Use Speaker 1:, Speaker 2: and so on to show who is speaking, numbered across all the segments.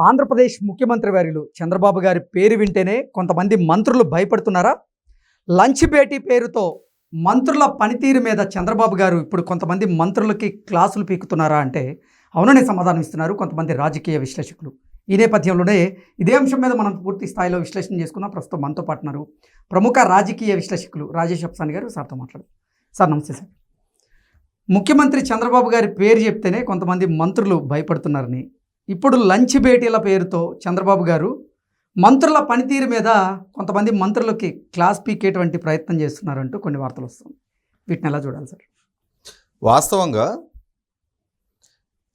Speaker 1: ఆంధ్రప్రదేశ్ ముఖ్యమంత్రి వర్యులు చంద్రబాబు గారి పేరు వింటేనే కొంతమంది మంత్రులు భయపడుతున్నారా? లంచ్ భేటీ పేరుతో మంత్రుల పనితీరు మీద చంద్రబాబు గారు ఇప్పుడు కొంతమంది మంత్రులకి క్లాసులు పీకుతున్నారా అంటే అవుననే సమాధానం ఇస్తున్నారు కొంతమంది రాజకీయ విశ్లేషకులు. ఈ నేపథ్యంలోనే ఇదే అంశం మీద మనం పూర్తి స్థాయిలో విశ్లేషణ చేసుకున్నాం. ప్రస్తుతం మనతో పాటున్నారు ప్రముఖ రాజకీయ విశ్లేషకులు రాజేష్ అప్సాని గారు. సార్తో మాట్లాడు. సార్ నమస్తే సార్. ముఖ్యమంత్రి చంద్రబాబు గారి పేరు చెప్తేనే కొంతమంది మంత్రులు భయపడుతున్నారని, ఇప్పుడు లంచ్ భేటీల పేరుతో చంద్రబాబు గారు మంత్రుల పనితీరు మీద కొంతమంది మంత్రులకి క్లాస్ పీకేటువంటి ప్రయత్నం చేస్తున్నారంటూ కొన్ని వార్తలు వస్తుంది. వీటిని ఎలా చూడాలి సార్?
Speaker 2: వాస్తవంగా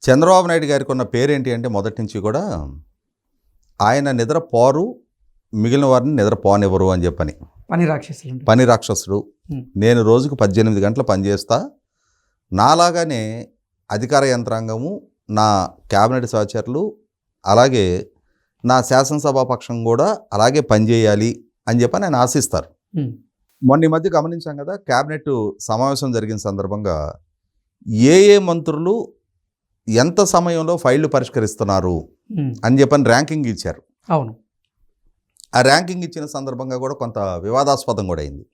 Speaker 2: చంద్రబాబు నాయుడు గారికి ఉన్న పేరేంటి అంటే మొదటి నుంచి కూడా ఆయన నిద్రపోరు, మిగిలిన వారిని నిద్రపోనివ్వరు అని చెప్పని. పని రాక్షసుడు. నేను రోజుకు 18 గంటలు పనిచేస్తా, నాలాగానే అధికార యంత్రాంగము, నా క్యాబినెట్ సహచరులు, అలాగే నా శాసనసభా పక్షం కూడా అలాగే పనిచేయాలి అని చెప్పని ఆయన ఆశిస్తారు. మొన్న ఈ మధ్య గమనించాం కదా, క్యాబినెట్ సమావేశం జరిగిన సందర్భంగా ఏ మంత్రులు ఎంత సమయంలో ఫైళ్లు పరిష్కరిస్తున్నారు అని చెప్పని ర్యాంకింగ్ ఇచ్చారు.
Speaker 1: అవును.
Speaker 2: ఆ ర్యాంకింగ్ ఇచ్చిన సందర్భంగా కూడా కొంత వివాదాస్పదం కూడా అయింది.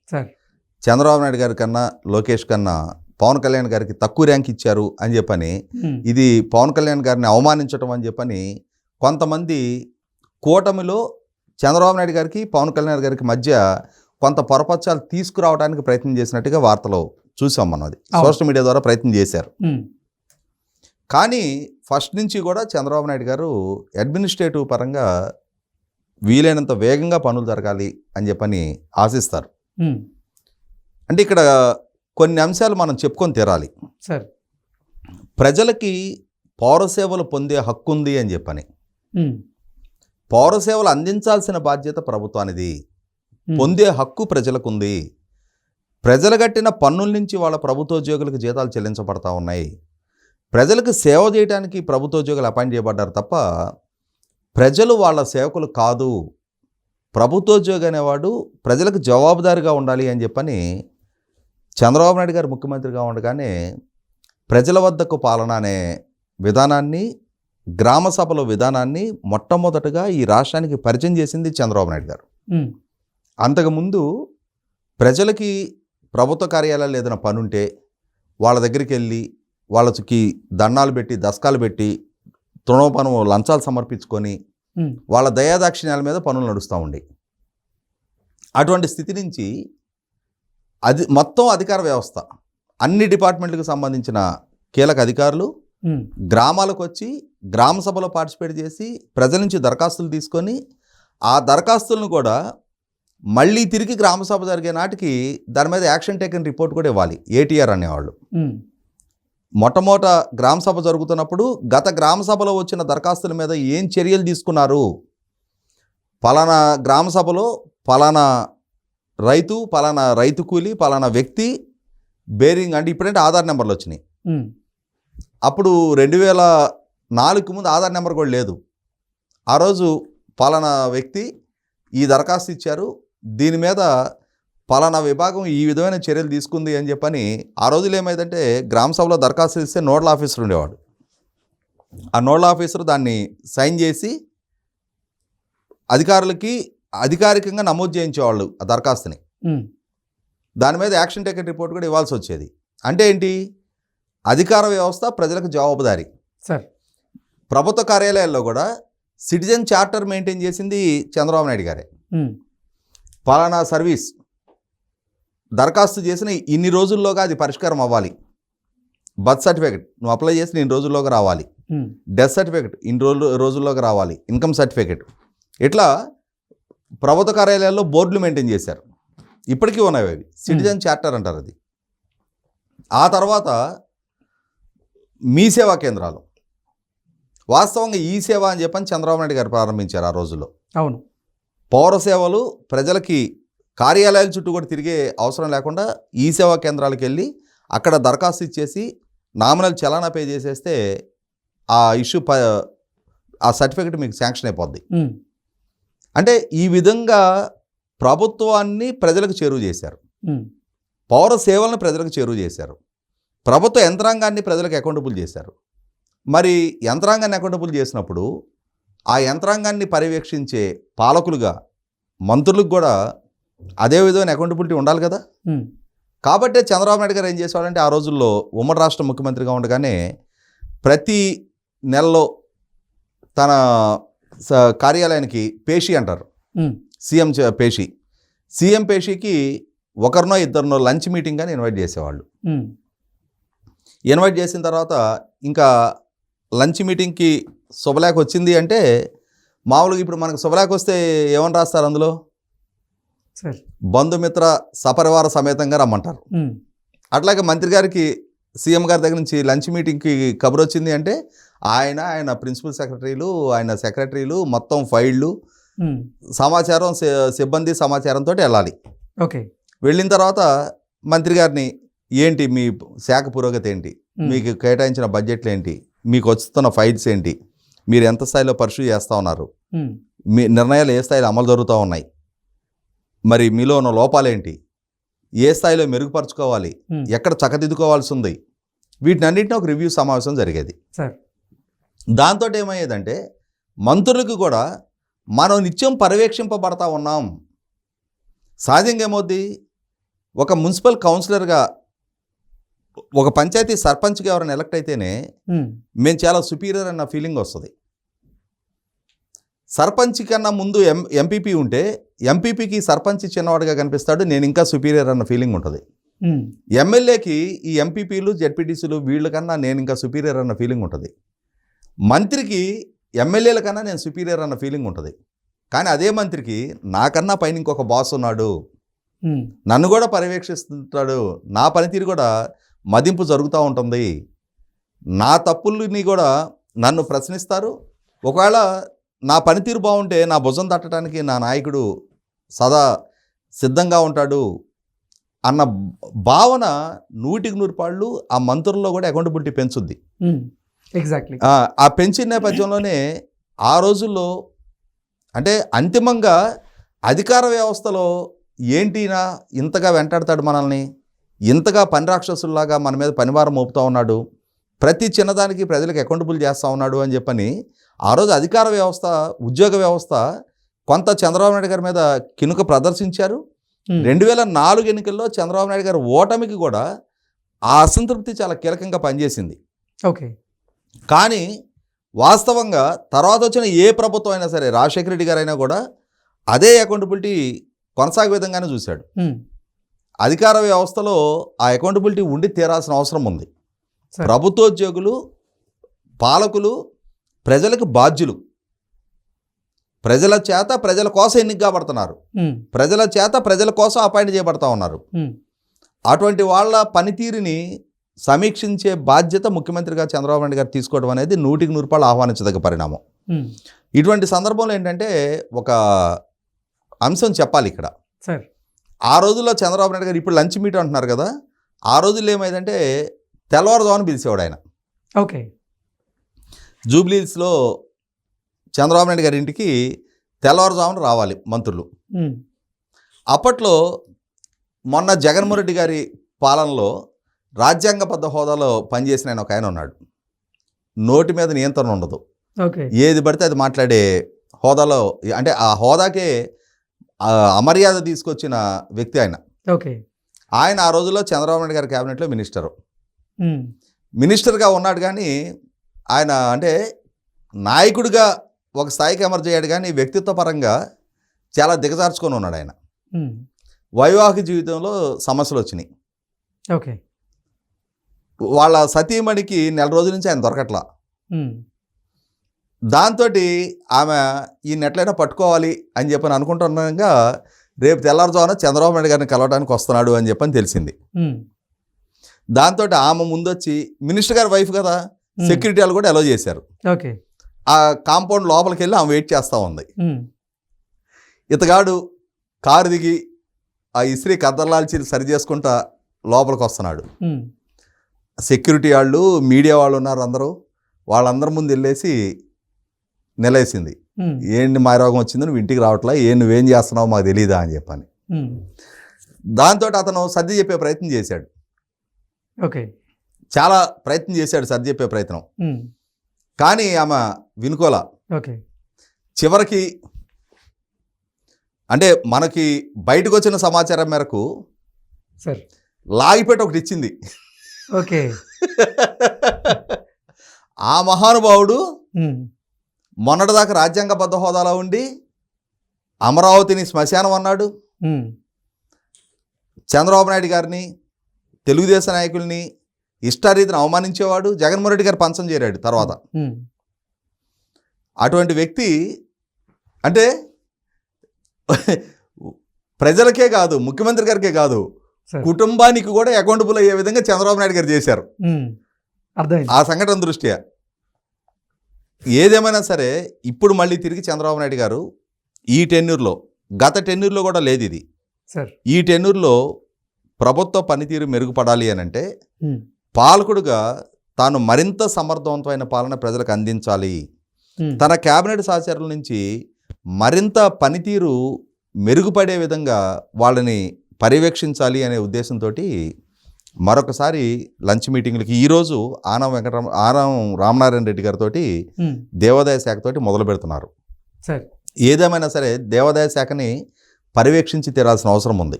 Speaker 2: చంద్రబాబు నాయుడు గారి కన్నా, లోకేష్ కన్నా పవన్ కళ్యాణ్ గారికి తక్కువ ర్యాంక్ ఇచ్చారు అని చెప్పని, ఇది పవన్ కళ్యాణ్ గారిని అవమానించడం అని చెప్పని కొంతమంది కూటమిలో చంద్రబాబు నాయుడు గారికి పవన్ కళ్యాణ్ గారికి మధ్య కొంత పొరపచ్చాలు తీసుకురావడానికి ప్రయత్నం చేసినట్టుగా వార్తలు చూసాం మనం. అది సోషల్ మీడియా ద్వారా ప్రయత్నం చేశారు. కానీ ఫస్ట్ నుంచి కూడా చంద్రబాబు నాయుడు గారు అడ్మినిస్ట్రేటివ్ పరంగా వీలైనంత వేగంగా పనులు జరగాలి అని చెప్పని ఆశిస్తారు. అంటే ఇక్కడ కొన్ని అంశాలు మనం చెప్పుకొని తీరాలి.
Speaker 1: సార్,
Speaker 2: ప్రజలకి పౌరసేవలు పొందే హక్కు ఉంది అని చెప్పని, పౌరసేవలు అందించాల్సిన బాధ్యత ప్రభుత్వానిది, పొందే హక్కు ప్రజలకు ఉంది. ప్రజలు కట్టిన పన్నుల నుంచి వాళ్ళ ప్రభుత్వోద్యోగులకు జీతాలు చెల్లించబడతా ఉన్నాయి. ప్రజలకు సేవ చేయడానికి ప్రభుత్వోద్యోగులు అపాయింట్ చేయబడ్డారు తప్ప ప్రజలు వాళ్ళ సేవకులు కాదు. ప్రభుత్వోద్యోగి అనేవాడు ప్రజలకు జవాబుదారీగా ఉండాలి అని చెప్పని చంద్రబాబు నాయుడు గారు ముఖ్యమంత్రిగా ఉండగానే ప్రజల వద్దకు పాలన అనే విధానాన్ని, గ్రామ సభల విధానాన్ని మొట్టమొదటగా ఈ రాష్ట్రానికి పరిచయం చేసింది చంద్రబాబు నాయుడు గారు. అంతకుముందు ప్రజలకి ప్రభుత్వ కార్యాలయాలు ఏదైనా పని ఉంటే వాళ్ళ దగ్గరికి వెళ్ళి వాళ్ళకి దండాలు పెట్టి, దస్కాలు పెట్టి, తృణోపనం లంచాలు సమర్పించుకొని వాళ్ళ దయాదాక్షిణ్యాల మీద పనులు నడుస్తూ ఉండి, అటువంటి స్థితి నుంచి మొత్తం అధికార వ్యవస్థ, అన్ని డిపార్ట్మెంట్లకు సంబంధించిన కీలక అధికారులు గ్రామాలకు వచ్చి గ్రామ సభలో పార్టిసిపేట్ చేసి ప్రజల నుంచి దరఖాస్తులు తీసుకొని, ఆ దరఖాస్తులను కూడా మళ్ళీ తిరిగి గ్రామ సభ జరిగే నాటికి దాని మీద యాక్షన్ టేకన్ రిపోర్ట్ కూడా ఇవ్వాలి. ఏటీఆర్ అనేవాళ్ళు. మొట్టమొదట గ్రామ సభ జరుగుతున్నప్పుడు గత గ్రామ సభలో వచ్చిన దరఖాస్తుల మీద ఏం చర్యలు తీసుకున్నారు, పలానా గ్రామ సభలో పలానా రైతు కూలి, పలానా వ్యక్తి బేరింగ్, అంటే ఇప్పుడంటే ఆధార్ నెంబర్లు వచ్చినాయి. అప్పుడు 2004 ముందు ఆధార్ నెంబర్ కూడా లేదు. ఆ రోజు పలానా వ్యక్తి ఈ దరఖాస్తు ఇచ్చారు, దీని మీద పలానా విభాగం ఈ విధమైన చర్యలు తీసుకుంది అని చెప్పని, ఆ రోజులు ఏమైందంటే గ్రామ సభలో దరఖాస్తు ఇస్తే నోడల్ ఆఫీసర్ ఉండేవాడు. ఆ నోడల్ ఆఫీసర్ దాన్ని సైన్ చేసి అధికారులకి అధికారికంగా నమోదు చేయించేవాళ్ళు ఆ దరఖాస్తుని. దాని మీద యాక్షన్ టేకన్ రిపోర్ట్ కూడా ఇవ్వాల్సి వచ్చేది. అంటే ఏంటి, అధికార వ్యవస్థ ప్రజలకు జవాబుదారీ.
Speaker 1: సార్,
Speaker 2: ప్రభుత్వ కార్యాలయాల్లో కూడా సిటిజన్ చార్టర్ మెయింటైన్ చేసింది చంద్రబాబు నాయుడు గారే. పలానా సర్వీస్ దరఖాస్తు చేసిన ఇన్ని రోజుల్లోగా అది పరిష్కారం అవ్వాలి, బర్త్ సర్టిఫికెట్ నువ్వు అప్లై చేసిన ఇన్ని రోజుల్లోగా రావాలి, డెత్ సర్టిఫికెట్ ఇన్ని రోజుల్లోగా రావాలి, ఇన్కమ్ సర్టిఫికెట్, ఇట్లా ప్రభుత్వ కార్యాలయాల్లో బోర్డులు మెయింటైన్ చేశారు. ఇప్పటికీ ఉన్నాయి అవి, సిటిజన్ చార్టర్ అంటారు అది. ఆ తర్వాత మీ సేవా కేంద్రాలు, వాస్తవంగా ఈ సేవ అని చెప్పని చంద్రబాబు నాయుడు గారు ప్రారంభించారు ఆ రోజుల్లో.
Speaker 1: అవును.
Speaker 2: పౌర సేవలు ప్రజలకి కార్యాలయాల చుట్టూ కూడా తిరిగే అవసరం లేకుండా ఈ సేవా కేంద్రాలకు వెళ్ళి అక్కడ దరఖాస్తు ఇచ్చేసి నామినల్ చలానా పే చేసేస్తే ఆ ఇష్యూ ఆ సర్టిఫికెట్ మీకు శాంక్షన్ అయిపోద్ది. అంటే ఈ విధంగా ప్రభుత్వాన్ని ప్రజలకు చేరువ చేశారు, పౌర సేవలను ప్రజలకు చేరువ చేశారు, ప్రభుత్వ యంత్రాంగాన్ని ప్రజలకు అకౌంటబుల్ చేశారు. మరి యంత్రాంగాన్ని అకౌంటబుల్ చేసినప్పుడు ఆ యంత్రాంగాన్ని పర్యవేక్షించే పాలకులుగా మంత్రులకు కూడా అదే విధమైన అకౌంటబిలిటీ ఉండాలి కదా. కాబట్టే చంద్రబాబు నాయుడు గారు ఏం చేసేవాడంటే, ఆ రోజుల్లో ఉమ్మడి రాష్ట్ర ముఖ్యమంత్రిగా ఉండగానే ప్రతి నెలలో తన కార్యాలయానికి పేషి అంటారు, సీఎం పేషీకి ఒకరినో ఇద్దరినో లంచ్ మీటింగ్ అని ఇన్వైట్ చేసేవాళ్ళు. ఇన్వైట్ చేసిన తర్వాత ఇంకా లంచ్ మీటింగ్కి శుభలేఖ వచ్చింది అంటే, మామూలుగా ఇప్పుడు మనకు శుభలేఖ వస్తే ఏమని రాస్తారు, అందులో బంధుమిత్ర సపరివార సమేతంగా రమ్మంటారు. అట్లాగే మంత్రి గారికి సీఎం గారి దగ్గర నుంచి లంచ్ మీటింగ్కి కబురు వచ్చింది అంటే ఆయన ప్రిన్సిపల్ సెక్రటరీలు, ఆయన సెక్రటరీలు, మొత్తం ఫైళ్ళు, సమాచారం, సిబ్బంది సమాచారంతో వెళ్ళాలి.
Speaker 1: ఓకే.
Speaker 2: వెళ్ళిన తర్వాత మంత్రి గారిని, ఏంటి మీ శాఖ పురోగతి ఏంటి, మీకు కేటాయించిన బడ్జెట్లు ఏంటి, మీకు వస్తున్న ఫైల్స్ ఏంటి, మీరు ఎంత స్థాయిలో పర్సూ చేస్తూ ఉన్నారు, మీ నిర్ణయాలు ఏ స్థాయిలో అమలు జరుగుతూ ఉన్నాయి, మరి మీలో ఉన్న లోపాలేంటి, ఏ స్థాయిలో మెరుగుపరచుకోవాలి, ఎక్కడ చక్కదిద్దుకోవాల్సి ఉంది, వీటిని అన్నింటినీ ఒక రివ్యూ సమావేశం జరిగేది. దాంతో ఏమయ్యేదంటే, మంత్రులకు కూడా మనం నిత్యం పర్యవేక్షింపబడతా ఉన్నాం. సహజంగా ఏమవుద్ది, ఒక మున్సిపల్ కౌన్సిలర్గా, ఒక పంచాయతీ సర్పంచ్గా ఎవరైనా ఎలక్ట్ అయితేనే మేము చాలా సుపీరియర్ అన్న ఫీలింగ్ వస్తుంది. సర్పంచ్ కన్నా ముందు ఎంపీపీ ఉంటే ఎంపీపీకి సర్పంచ్ చిన్నవాడిగా కనిపిస్తాడు, నేను ఇంకా సుపీరియర్ అన్న ఫీలింగ్ ఉంటుంది. ఎమ్మెల్యేకి ఈ ఎంపీపీలు, జెడ్పీటీసీలు వీళ్ళకన్నా నేను ఇంకా సుపీరియర్ అన్న ఫీలింగ్ ఉంటుంది. మంత్రికి ఎమ్మెల్యేల కన్నా నేను సుపీరియర్ అన్న ఫీలింగ్ ఉంటుంది. కానీ అదే మంత్రికి నాకన్నా పైన ఇంకొక బాస్ ఉన్నాడు, నన్ను కూడా పర్యవేక్షిస్తుంటాడు, నా పనితీరు కూడా మదింపు జరుగుతూ ఉంటుంది, నా తప్పుల్ని కూడా నన్ను ప్రశ్నిస్తారు, ఒకవేళ నా పనితీరు బాగుంటే నా భుజం తట్టడానికి నా నాయకుడు సదా సిద్ధంగా ఉంటాడు అన్న భావన 100% ఆ మంత్రుల్లో కూడా అకౌంటబిలిటీ పెంచుద్ది.
Speaker 1: ఎగ్జాక్ట్లీ.
Speaker 2: ఆ పెంచిన నేపథ్యంలోనే ఆ రోజుల్లో అంటే అంతిమంగా అధికార వ్యవస్థలో ఏంటినా ఇంతగా వెంటాడతాడు మనల్ని, ఇంతగా పని రాక్షసుల్లాగా మన మీద పనివారం మోపుతూ ఉన్నాడు, ప్రతి చిన్నదానికి ప్రజలకు అకౌంటబుల్ చేస్తూ ఉన్నాడు అని చెప్పని ఆ రోజు అధికార వ్యవస్థ, ఉద్యోగ వ్యవస్థ కొంత చంద్రబాబు నాయుడు గారి మీద కినుక ప్రదర్శించారు. 2004 ఎన్నికల్లో చంద్రబాబు నాయుడు గారి ఓటమికి కూడా ఆ అసంతృప్తి చాలా కీలకంగా పనిచేసింది.
Speaker 1: ఓకే.
Speaker 2: కానీ వాస్తవంగా తర్వాత వచ్చిన ఏ ప్రభుత్వం అయినా సరే, రాజశేఖర రెడ్డి గారైనా కూడా అదే అకౌంటబిలిటీ కొనసాగే విధంగానే చూశాడు. అధికార వ్యవస్థలో ఆ అకౌంటబిలిటీ ఉండి తీరాల్సిన అవసరం ఉంది. ప్రభుత్వోద్యోగులు, పాలకులు ప్రజలకు బాధ్యులు, ప్రజల చేత ప్రజల కోసం ఎన్నిక కాబడుతున్నారు, ప్రజల చేత ప్రజల కోసం అపాయింట్ చేయబడతా ఉన్నారు. అటువంటి వాళ్ళ పనితీరుని సమీక్షించే బాధ్యత ముఖ్యమంత్రిగా చంద్రబాబు నాయుడు గారు తీసుకోవడం అనేది 100% ఆహ్వానించదగ్గ పరిణామం. ఇటువంటి సందర్భంలో ఏంటంటే ఒక అంశం చెప్పాలి ఇక్కడ. ఆ రోజుల్లో చంద్రబాబు నాయుడు గారు ఇప్పుడు లంచ్ మీట్ అంటున్నారు కదా, ఆ రోజుల్లో ఏమైందంటే తెల్లవారుజామున పిలిచేవాడు ఆయన.
Speaker 1: ఓకే.
Speaker 2: జూబ్లీహిల్స్లో చంద్రబాబు నాయుడు గారి ఇంటికి తెల్లవారుజామున రావాలి మంత్రులు. అప్పట్లో మొన్న జగన్మోహన్ రెడ్డి గారి పాలనలో రాజ్యాంగబద్ధ హోదాలో పనిచేసిన ఆయన ఉన్నాడు. నోటి మీద నియంత్రణ ఉండదు, ఏది పడితే అది మాట్లాడే హోదాలో, అంటే ఆ హోదాకే అమర్యాద తీసుకొచ్చిన వ్యక్తి ఆయన. ఆయన ఆ రోజుల్లో చంద్రబాబు నాయుడు గారి క్యాబినెట్లో మినిస్టర్గా ఉన్నాడు. కానీ ఆయన అంటే నాయకుడిగా ఒక స్థాయికి ఎమర్జ్ అయ్యాడు, కానీ వ్యక్తిత్వ పరంగా చాలా దిగజార్చుకొని ఉన్నాడు ఆయన. వైవాహిక జీవితంలో సమస్యలు వచ్చినాయి.
Speaker 1: ఓకే.
Speaker 2: వాళ్ళ సతీమణికి 4 రోజుల నుంచి ఆయన దొరకట్లా. దాంతో ఆమె ఈ నెట్లైనా పట్టుకోవాలి అని చెప్పని అనుకుంటున్నాగా రేపు తెల్లారుజామున చంద్రబాబు నాయుడు గారిని కలవడానికి వస్తున్నాడు అని చెప్పని తెలిసింది. దాంతో ఆమె ముందొచ్చి, మినిస్టర్ గారి వైఫ్ కదా, సెక్యూరిటీ వాళ్ళు కూడా అలో చేశారు. ఆ కాంపౌండ్ లోపలికి వెళ్ళి ఆమె వెయిట్ చేస్తూ ఉంది. ఇతగాడు కారు దిగి ఆ ఇస్త్రీ కద్దర్లాల్చి సరి చేసుకుంటా లోపలికి వస్తున్నాడు. సెక్యూరిటీ వాళ్ళు, మీడియా వాళ్ళు ఉన్నారు, వాళ్ళందరి ముందు వెళ్ళేసి నిలేసింది. ఏంటి మాయరోగం వచ్చింది, నువ్వు ఇంటికి రావట్లా, నువ్వేం చేస్తున్నావు మాకు తెలీదా అని చెప్పని. దాంతో అతను సర్ది చెప్పే ప్రయత్నం చేశాడు. చాలా ప్రయత్నం చేశాడు సర్ది చెప్పే ప్రయత్నం, కానీ ఆమె వినుకోలా. చివరికి అంటే మనకి బయటకు వచ్చిన సమాచారం మేరకు
Speaker 1: సార్
Speaker 2: లాగిపెట్టి ఒకటి ఇచ్చింది.
Speaker 1: ఓకే.
Speaker 2: ఆ మహానుభావుడు మొన్నటిదాకా రాజ్యాంగబద్ధ హోదాలో ఉండి అమరావతిని శ్మశానం అన్నాడు. చంద్రబాబు నాయుడు గారిని, తెలుగుదేశం నాయకుల్ని ఇష్టారీతిని అవమానించేవాడు. జగన్మోహన్ రెడ్డి గారు పంచం చేరాడు తర్వాత. అటువంటి వ్యక్తి అంటే ప్రజలకే కాదు, ముఖ్యమంత్రి గారికే కాదు, కుటుంబానికి కూడా అకౌంటబుల్ అయ్యే విధంగా చంద్రబాబు నాయుడు గారు చేశారు. ఆ సంఘటన దృష్ట్యా ఏదేమైనా సరే ఇప్పుడు మళ్ళీ తిరిగి చంద్రబాబు నాయుడు గారు ఈ టెన్యూర్లో, గత టెన్యూర్లో కూడా లేదు ఇది, ఈ టెన్యూర్లో ప్రభుత్వ పనితీరు మెరుగుపడాలి అని అంటే పాలకుడుగా తాను మరింత సమర్థవంతమైన పాలన ప్రజలకు అందించాలి, తన కేబినెట్ సహచరుల నుంచి మరింత పనితీరు మెరుగుపడే విధంగా వాళ్ళని పర్యవేక్షించాలి అనే ఉద్దేశంతో మరొకసారి లంచ్ మీటింగ్లకి ఈరోజు ఆనం రామనారాయణ రెడ్డి గారితో దేవాదాయ శాఖతోటి మొదలు పెడుతున్నారు. ఏదేమైనా సరే దేవాదాయ శాఖని పర్యవేక్షించి తీరాల్సిన అవసరం ఉంది.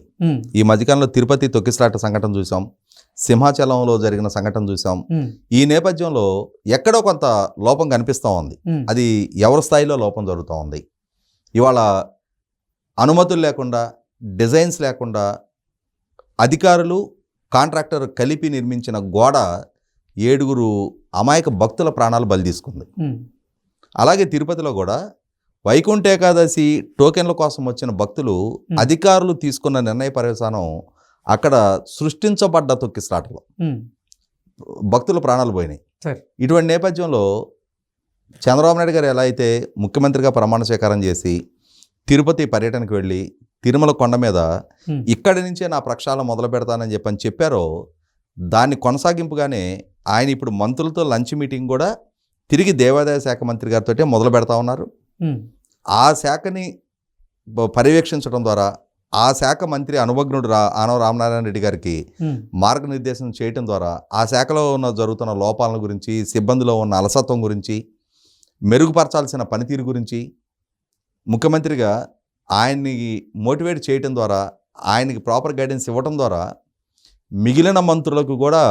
Speaker 2: ఈ మధ్యకాలంలో తిరుపతి తొక్కిసలాట సంఘటన చూసాం, సింహాచలంలో జరిగిన సంఘటన చూసాం. ఈ నేపథ్యంలో ఎక్కడో కొంత లోపం కనిపిస్తూ ఉంది. అది ఎవరి స్థాయిలో లోపం జరుగుతూ ఉంది. ఇవాళ అనుమతులు లేకుండా, డిజైన్స్ లేకుండా అధికారులు కాంట్రాక్టర్ కలిపి నిర్మించిన గోడ 7 అమాయక భక్తుల ప్రాణాలు బలి తీసుకుంది. అలాగే తిరుపతిలో కూడా వైకుంఠ ఏకాదశి టోకెన్ల కోసం వచ్చిన భక్తులు అధికారులు తీసుకున్న నిర్ణయ పర్యవసానం అక్కడ సృష్టించబడ్డ తొక్కిసలాటలో భక్తుల ప్రాణాలు పోయినాయి. ఇటువంటి నేపథ్యంలో చంద్రబాబు నాయుడు గారు ఎలా అయితే ముఖ్యమంత్రిగా ప్రమాణ స్వీకారం చేసి తిరుపతి పర్యటనకు వెళ్ళి తిరుమల కొండ మీద ఇక్కడి నుంచే నా ప్రక్షాళన మొదలు పెడతానని చెప్పారో దాన్ని కొనసాగింపుగానే ఆయన ఇప్పుడు మంత్రులతో లంచ్ మీటింగ్ కూడా తిరిగి దేవాదాయ శాఖ మంత్రి గారితో మొదలు పెడతా ఉన్నారు. ఆ శాఖని పర్యవేక్షించడం ద్వారా ఆ శాఖ మంత్రి అనుభజ్ఞుడు ఆనవ రామనారాయణ రెడ్డి గారికి మార్గనిర్దేశం చేయడం ద్వారా ఆ శాఖలో జరుగుతున్న లోపాల గురించి, సిబ్బందిలో ఉన్న అలసత్వం గురించి, మెరుగుపరచాల్సిన పనితీరు గురించి ముఖ్యమంత్రిగా ఆయన్ని మోటివేట్ చేయటం ద్వారా, ఆయనకి ప్రాపర్ గైడెన్స్ ఇవ్వటం ద్వారా మిగిలిన మంత్రులకు కూడా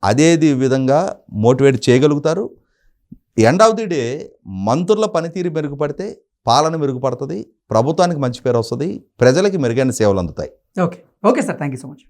Speaker 2: అదే విధంగా మోటివేట్ చేయగలుగుతారు. ఎండ్ ఆఫ్ ది డే మంత్రుల పనితీరు మెరుగుపడితే పాలన మెరుగుపడుతుంది, ప్రభుత్వానికి మంచి పేరు వస్తుంది, ప్రజలకి మెరుగైన సేవలు అందుతాయి.
Speaker 1: Okay sir, thank you so much.